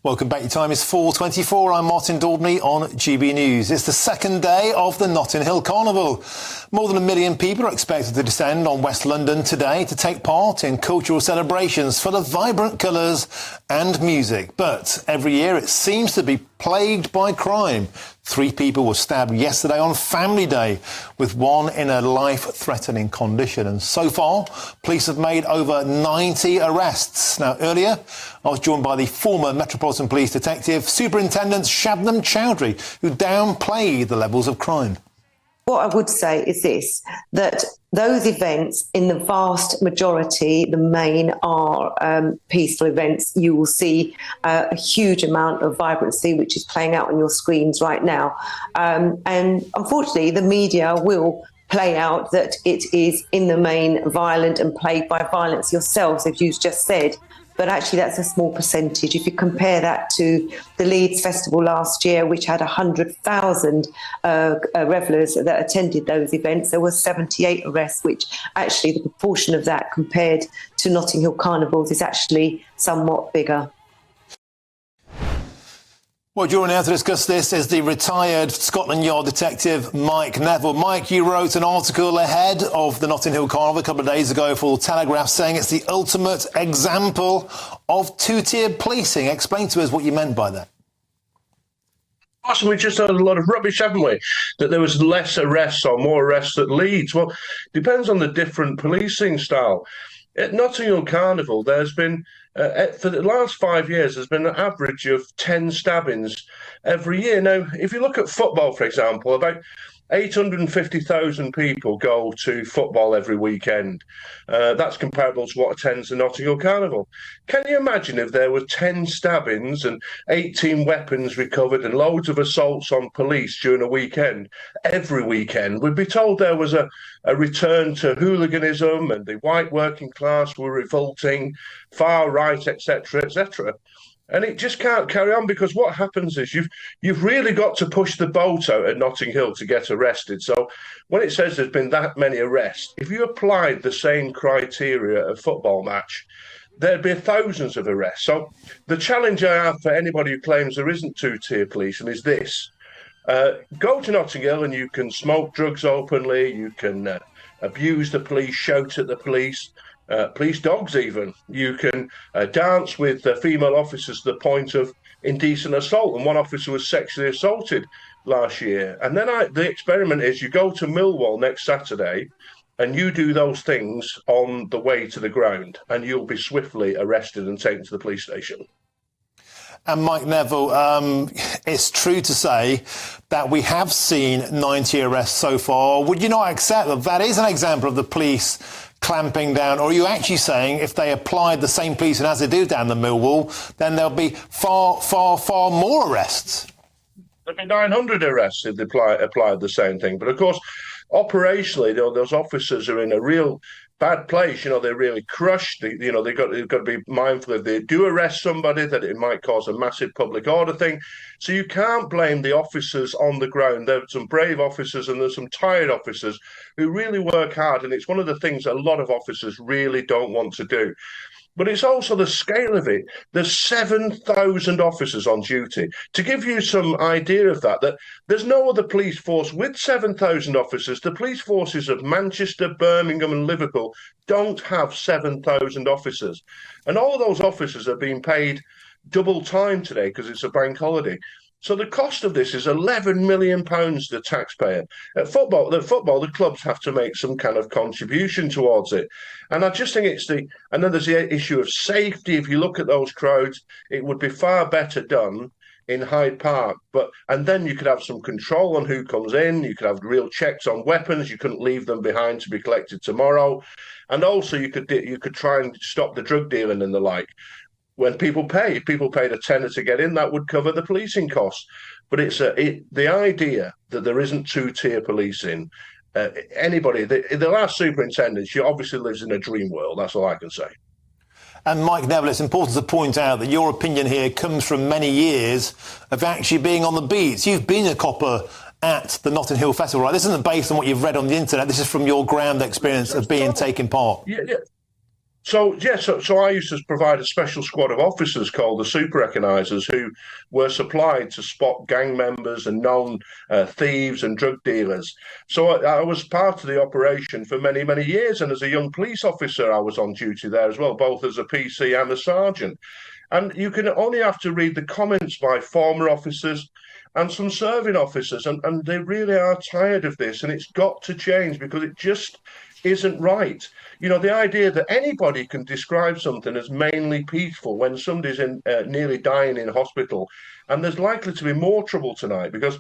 Welcome back. Your time is 4:24. I'm Martin Daubney on GB News. It's the second day of the Notting Hill Carnival. More than 1 million people are expected to descend on West London today to take part in cultural celebrations full of vibrant colours and music. But every year it seems to be plagued by crime. 3 people were stabbed yesterday on Family Day, with one in a life-threatening condition. And so far, police have made over 90 arrests. Now, earlier, I was joined by the former Metropolitan Police Detective, Superintendent Shabnam, who downplayed the levels of crime. What I would say is this, that those events, in the vast majority, the main are peaceful events. You will see a huge amount of vibrancy, which is playing out on your screens right now. And unfortunately, the media will play out that it is in the main violent and plagued by violence yourselves, as you just said. But actually, that's a small percentage. If you compare that to the Leeds Festival last year, which had 100,000 revellers that attended those events, there were 78 arrests, which actually the proportion of that compared to Notting Hill Carnivals is actually somewhat bigger. Well, joining now to discuss this is the retired Scotland Yard detective Mike Neville. Mike, you wrote an article ahead of the Notting Hill Carnival a couple of days ago for the Telegraph saying it's the ultimate example of two-tiered policing. Explain to us what you meant by that. We just heard a lot of rubbish, haven't we? That there was less arrests or more arrests at Leeds. Well, depends on the different policing style. At Notting Hill Carnival, there's been, for the last 5 years, there's been an average of 10 stabbings every year. Now, if you look at football, for example, about 850,000 people go to football every weekend. That's comparable to what attends the Notting Hill Carnival. Can you imagine if there were 10 stabbings and 18 weapons recovered and loads of assaults on police during a weekend? Every weekend, we'd be told there was a return to hooliganism and the white working class were revolting, far right, etc., etc. And it just can't carry on, because what happens is you've really got to push the boat out at Notting Hill to get arrested. So when it says there's been that many arrests, if you applied the same criteria at a football match, there'd be thousands of arrests. So the challenge I have for anybody who claims there isn't two-tier policing is this. Go to Notting Hill and you can smoke drugs openly, you can abuse the police, shout at the police, police dogs even. You can dance with female officers to the point of indecent assault. And one officer was sexually assaulted last year. And then the experiment is you go to Millwall next Saturday and you do those things on the way to the ground and you'll be swiftly arrested and taken to the police station. And Mike Neville, it's true to say that we have seen 90 arrests so far. Would you not accept that that is an example of the police clamping down? Or are you actually saying if they applied the same policing as they do down the Millwall, then there'll be far, far, far more arrests? There'd be 900 arrests if they applied the same thing. But of course, operationally, those officers are in a real bad place. They're really crushed. They've got to be mindful if they do arrest somebody that it might cause a massive public order thing. So you can't blame the officers on the ground. There are some brave officers and there's some tired officers who really work hard. And it's one of the things a lot of officers really don't want to do. But it's also the scale of it. There's 7,000 officers on duty. To give you some idea of that there's no other police force with 7,000 officers. The police forces of Manchester, Birmingham and Liverpool don't have 7,000 officers. And all of those officers are being paid double time today because it's a bank holiday. So the cost of this is £11 million to the taxpayer. At football, the clubs have to make some kind of contribution towards it. And I just think and then there's the issue of safety. If you look at those crowds, it would be far better done in Hyde Park. And then you could have some control on who comes in. You could have real checks on weapons. You couldn't leave them behind to be collected tomorrow. And also you could try and stop the drug dealing and the like. When if people paid a tenner to get in, that would cover the policing costs. But the idea that there isn't two-tier policing, the last superintendent, she obviously lives in a dream world. That's all I can say. And Mike Neville, it's important to point out that your opinion here comes from many years of actually being on the beats. You've been a copper at the Notting Hill Festival, right? This isn't based on what you've read on the internet. This is from your ground experience of taking part. Yeah. So I used to provide a special squad of officers called the super recognisers who were supplied to spot gang members and known thieves and drug dealers. So I was part of the operation for many, many years. And as a young police officer, I was on duty there as well, both as a PC and a sergeant. And you can only have to read the comments by former officers and some serving officers, and they really are tired of this. And it's got to change because it just isn't right. You know, the idea that anybody can describe something as mainly peaceful when somebody's nearly dying in hospital, and there's likely to be more trouble tonight because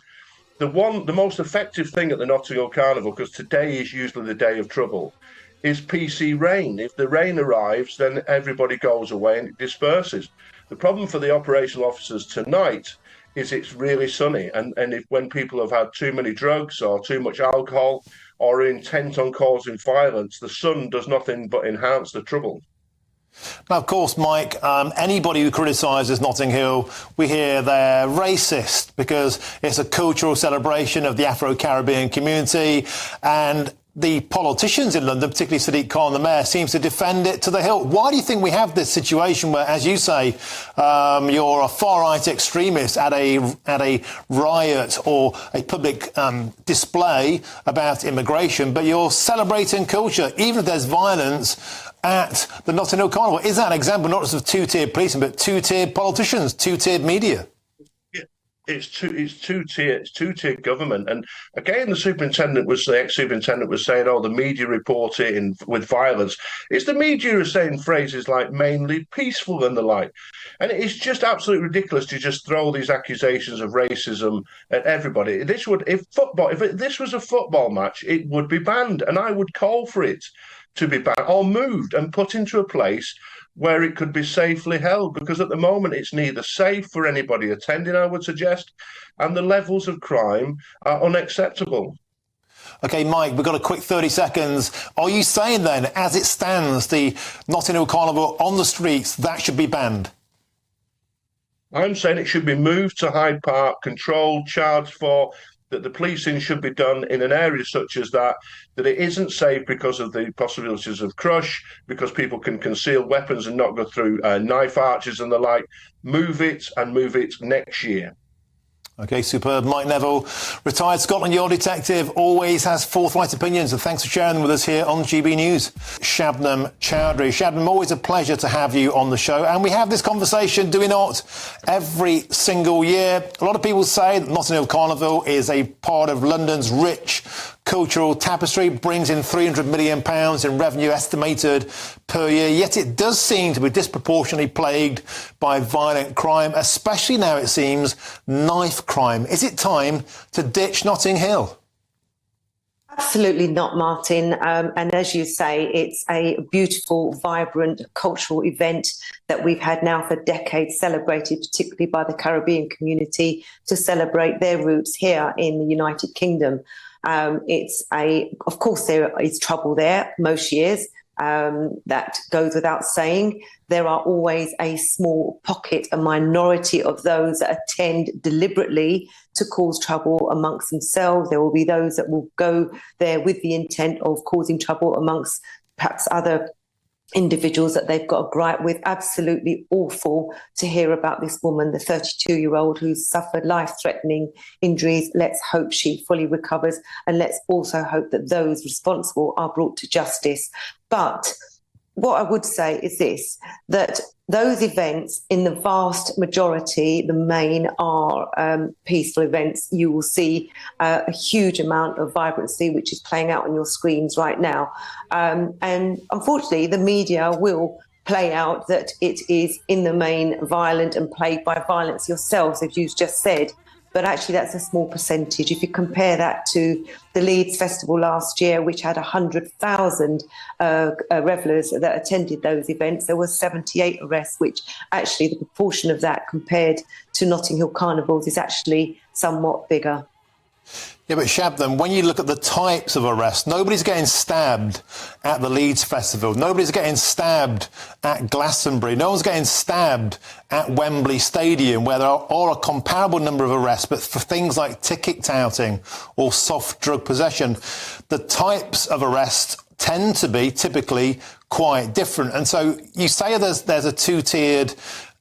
the most effective thing at the Notting Hill Carnival, because today is usually the day of trouble, is PC rain. If the rain arrives, then everybody goes away and it disperses. The problem for the operational officers tonight is it's really sunny, and when people have had too many drugs or too much alcohol or are intent on causing violence, the sun does nothing but enhance the trouble. Now, of course, Mike, anybody who criticises Notting Hill, we hear they're racist because it's a cultural celebration of the Afro-Caribbean community, and the politicians in London, particularly Sadiq Khan, the mayor, seems to defend it to the hilt. Why do you think we have this situation where, as you say, you're a far-right extremist at a riot or a public display about immigration, but you're celebrating culture, even if there's violence at the Notting Hill Carnival? Is that an example not just of two-tiered policing, but two-tiered politicians, two-tiered media? It's two-tier government. And again, the ex-superintendent was saying, oh, the media report it with violence. It's the media who are saying phrases like mainly peaceful and the like. And it's just absolutely ridiculous to just throw these accusations of racism at everybody. If this was a football match, it would be banned. And I would call for it to be banned or moved and put into a place where it could be safely held, because at the moment it's neither safe for anybody attending, I would suggest, and the levels of crime are unacceptable. OK, Mike, we've got a quick 30 seconds. Are you saying then, as it stands, the Notting Hill Carnival on the streets, that should be banned? I'm saying it should be moved to Hyde Park, controlled, charged for, that the policing should be done in an area such as that it isn't safe because of the possibilities of crush, because people can conceal weapons and not go through knife arches and the like. Move it next year. OK, superb. Mike Neville, retired Scotland Yard detective, always has forthright opinions, and thanks for sharing them with us here on GB News. Shabnam Chowdhury. Shabnam, always a pleasure to have you on the show. And we have this conversation, do we not, every single year. A lot of people say that Notting Hill Carnival is a part of London's rich cultural tapestry, brings in £300 million in revenue estimated per year, yet it does seem to be disproportionately plagued by violent crime, especially now, it seems, knife crime. Is it time to ditch Notting Hill? Absolutely not, Martin. And as you say, it's a beautiful, vibrant cultural event that we've had now for decades, celebrated particularly by the Caribbean community to celebrate their roots here in the United Kingdom. Of course, there is trouble there most years. That goes without saying. There are always a small pocket, a minority of those that attend deliberately to cause trouble amongst themselves. There will be those that will go there with the intent of causing trouble amongst perhaps other individuals that they've got a gripe with. Absolutely awful to hear about this woman, the 32-year-old who's suffered life-threatening injuries. Let's hope she fully recovers, and let's also hope that those responsible are brought to justice. But what I would say is this, that those events, in the vast majority, the main are peaceful events. You will see a huge amount of vibrancy, which is playing out on your screens right now. And unfortunately, the media will play out that it is in the main violent and plagued by violence yourselves, as you just said. But actually, that's a small percentage. If you compare that to the Leeds Festival last year, which had 100,000 revellers that attended those events, there were 78 arrests, which actually the proportion of that compared to Notting Hill Carnivals is actually somewhat bigger. Yeah, but Shabnam, when you look at the types of arrests, nobody's getting stabbed at the Leeds Festival. Nobody's getting stabbed at Glastonbury. No one's getting stabbed at Wembley Stadium, where there are a comparable number of arrests, but for things like ticket touting or soft drug possession, the types of arrests tend to be typically quite different. And so you say there's a two-tiered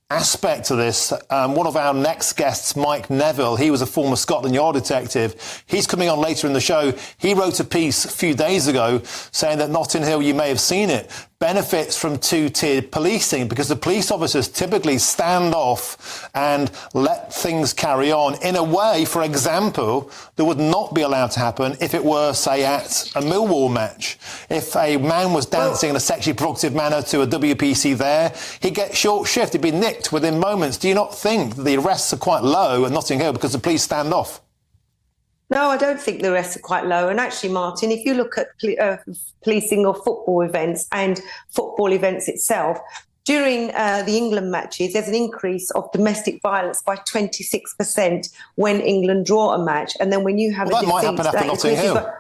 aspect to this. One of our next guests, Mike Neville, he was a former Scotland Yard detective. He's coming on later in the show. He wrote a piece a few days ago saying that Notting Hill, you may have seen it, benefits from two-tiered policing because the police officers typically stand off and let things carry on in a way, for example, that would not be allowed to happen if it were, say, at a Millwall match. If a man was dancing in a sexually provocative manner to a WPC there, he'd get short shift, he'd be nicked within moments. Do you not think that the arrests are quite low at Notting Hill because the police stand off? No, I don't think the arrests are quite low. And actually, Martin, if you look at policing of football events and football events itself, during the England matches, there's an increase of domestic violence by 26% when England draw a match. And then when you have that might happen after Notting Hill.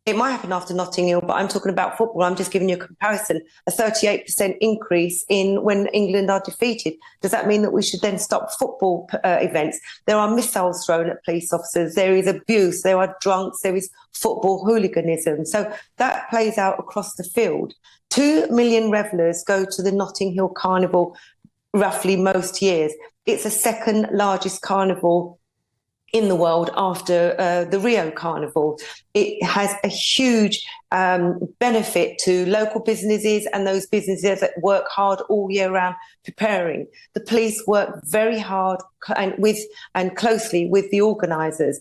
It might happen after Notting Hill, but I'm talking about football. I'm just giving you a comparison. A 38% increase in when England are defeated. Does that mean that we should then stop football events? There are missiles thrown at police officers. There is abuse. There are drunks. There is football hooliganism. So that plays out across the field. 2 million revellers go to the Notting Hill Carnival roughly most years. It's the second largest carnival in the world after the Rio Carnival. It has a huge benefit to local businesses and those businesses that work hard all year round preparing. The police work very hard and closely with the organisers.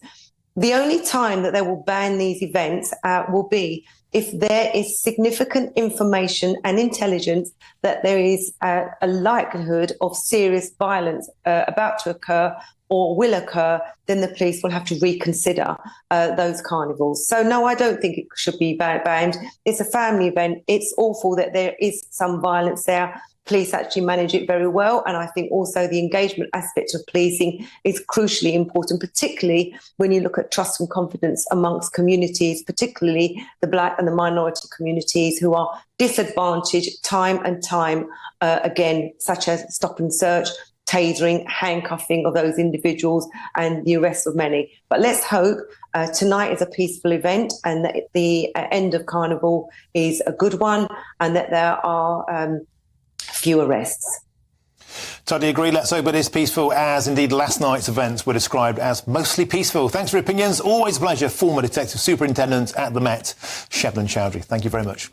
The only time that they will ban these events will be if there is significant information and intelligence that there is a likelihood of serious violence about to occur or will occur, then the police will have to reconsider those carnivals. So no, I don't think it should be banned. It's a family event. It's awful that there is some violence there. Police actually manage it very well. And I think also the engagement aspect of policing is crucially important, particularly when you look at trust and confidence amongst communities, particularly the Black and the minority communities who are disadvantaged time and time again, such as stop and search, tasering, handcuffing of those individuals and the arrest of many. But let's hope tonight is a peaceful event and that the end of Carnival is a good one and that there are few arrests. Totally agree. Let's hope it is peaceful, as indeed last night's events were described as mostly peaceful. Thanks for your opinions. Always a pleasure. Former Detective Superintendent at the Met, Shabnam Chowdhury. Thank you very much.